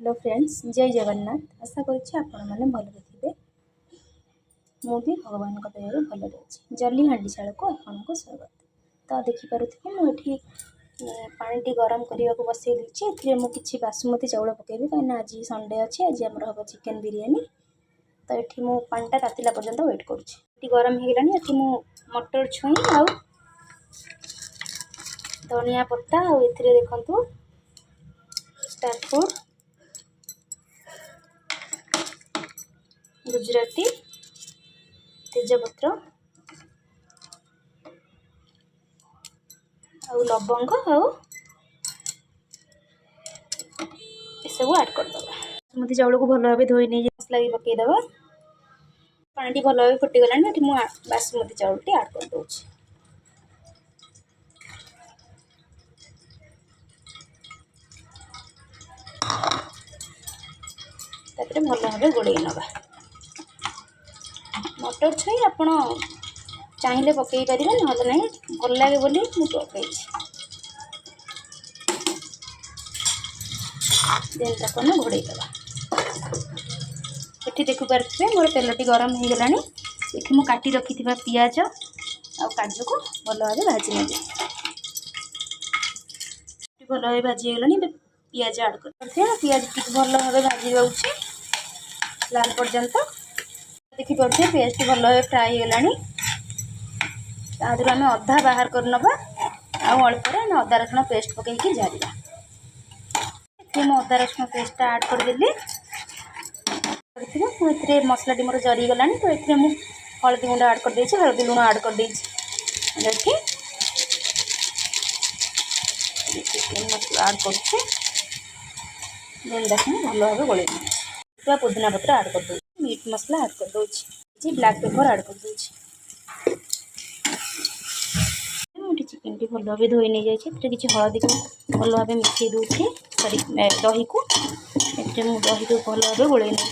Hello friends, जय जगन्नाथ। आशा करुच्ची आपण मैंने भलरे थे। मु भी भगवान दया भलरे अच्छी। जली हांडीशाल को आपको स्वागत। तो देखिपे मुझे पानी गरम करने को बसई देती। मुझे बासुमती चाउल पकेबी कहीं आज संडे अच्छे। आज आम हम चिकेन बिरियानी। तो ये मु पानीटा तातिला पर्यंत वेट करुँच। गरम हो गलानी। ये मटर छुई आ धनिया पत्ता और देखु स्टार फूड गुजराती तेजपत्र और लवंग और सब ऐड करदे। बासमती चाउल को भल भाव धोई नहीं मसला भी पकईदे। पानी भल भाव फुटीगलानी। मुझे बासमती चाउल ऐड कर दूँ। भल भाव गोड़े नवा। मटर छुई आप चाहिए पकई पारे ना ना भल लगे बोली मुझे पकई देन घोड़े दबा। ये देखिपे मोर तेलटी गरम हो गलानी। ये मुझे काटी रखी पियाज आ काजू को भल भाव भाजी ने भल भाव भाजीगला। पियाज आड कर पियाज भल भाव भाजी जाऊँगी लाल पर्यंत। देखिपे पेस्ट भल भाव फ्राए होगा। तादर आम अधा बाहर करना अल्प अदा रसुण पेस्ट पकईकी झारिया। मैं अदा रसुण पेस्ट आड करदेली। मसला मोर जरीगला। तो ये मुझे हल्दी गुंड आड कर हल्दी लुण आड कर चिकेन मसला आड कर भल भाव गोल पुदीना पत्र आड कर दूँ। मीट मसला आड कर दूँ। ब्लैक पेपर आड कर दूँ। मुझे चिकेन टी भल भाव धोई नहीं जाए। किसी हलदी को भल भाव मिसई दूसरी सरी दही को दही को भल भाव गोल नौ।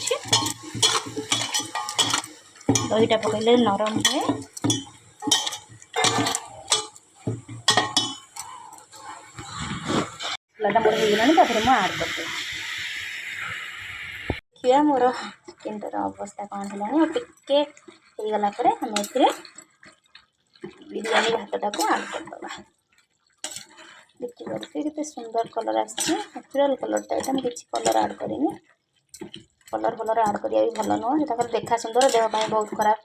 दहीटा पकड़े नरम हुए। मसला मोर होगलानी। मुझे आड कर दूँ। देखिए मोर चिकेन अवस्था कौन है। टिके होगला आम बिरयानी भातटा को आड करदे। देखिए केते सुंदर कलर आसी। नेचुरल कलरटा ये किसी कलर आड करेनि। कलर फलर आड करिया भी भल नुह। ये देखा सुंदर देह बहुत खराब।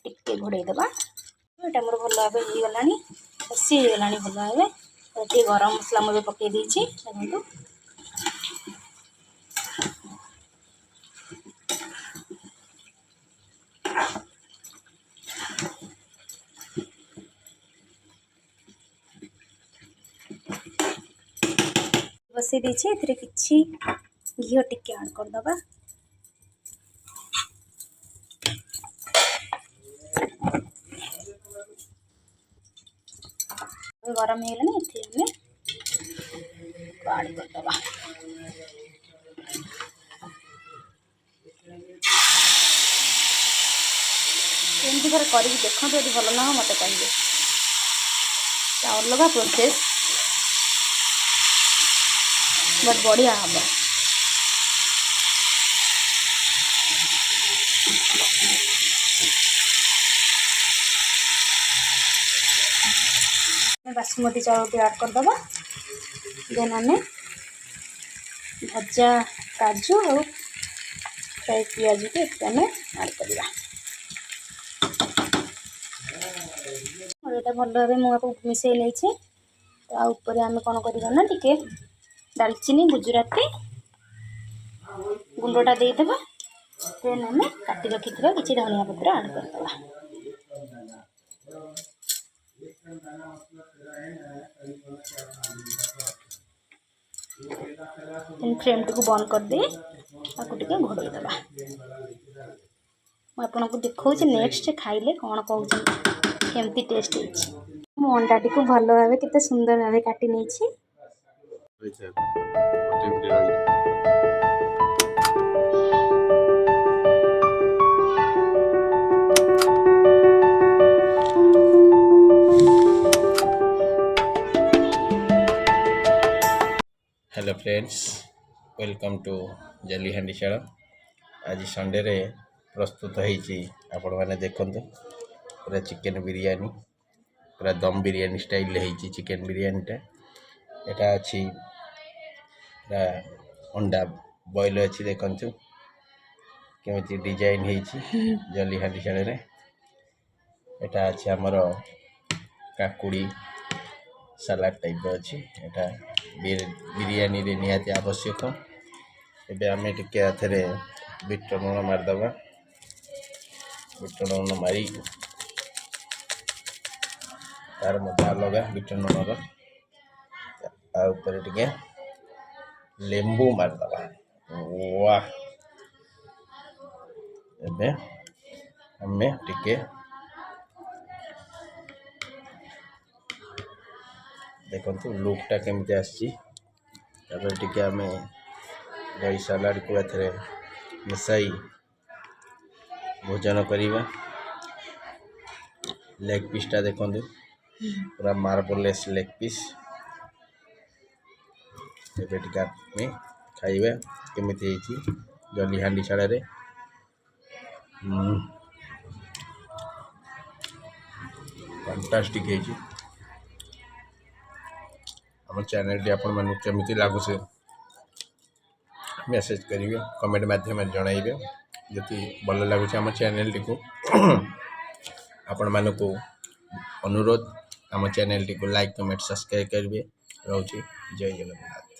टिके घोड़े दबा। यहाँ मोर भल भाव होगला बसी होगला भल भाव। ये गरम मसला मुझे पकई देखो। बसई देती किसी घी टिके आड करदबा। गरम होगला ये आड करदबा। एमती थोड़ा कर देखो यदि भल ना हो मत कहे। अलग प्रोसेस बट बढ़िया हम। बासमती चाउल ऐड करदबा। देन आम भजा काजू और फ्राई पियाज को आम ऐड करवा। और ये भल भाव मुझे मिसई नहीं। तो ऊपर आम कौन करना टिके दालचीनी गुजराती गुंडटा देदेबा। देन आम काटी रखी किसी धनिया पत्र आड करदे। फ्लेम टी को बंद कर दे घोड़े दबा। आपन को देखा नेक्स्ट खाइले कौन कहते केमती टेस्ट हो। अंडाटी को भल भाव केते सुंदर भाव काटी नहीं। फ्रेंड्स, वेलकम टू जली हांडीशाल। आज संडे रे प्रस्तुत होती आपण मैंने देखते पूरा चिकेन बिरियानी, पूरा दम बिरियानी स्टाइल होती चिकेन बिरियानीटा। यहाँ अच्छी पूरा अंडा बॉयल अच्छी देखु केमी डिजाइन होती जली हांडीशाल रे। यहाँ अच्छे आमर काकुड़ी सलाड टाइप अच्छी एटा बिरियानी रे निहाती आवश्यक। एबे आमे टिके आथरे बीट लूण मारदबा। बीट लूण मारी तार मजा अलग बीट लूण ऊपर टिके लेंबू मारदबा। वाह एबे आमे टिके देखो लुकटा केमती आसी आमे दही सलाड को एथरे मिसाई भोजन करवा। लेग पीसटा देखो पूरा मार्बललेस लेग पीस। एबे टिका में खाइबा केमिति हेची जली हांडीशाल रे। फैंटास्टिक हेची। हम चैनल टी आपण मानु केमिति लागुसे मेसेज करेंगे, कमेंट माध्यम जनइबे। जति भल लगुच आम चैनल टी को आपण मानक अनुरोध आम चैनल टी को लाइक कमेंट सब्सक्राइब करेंगे। रोचे जय जगन्नाथ।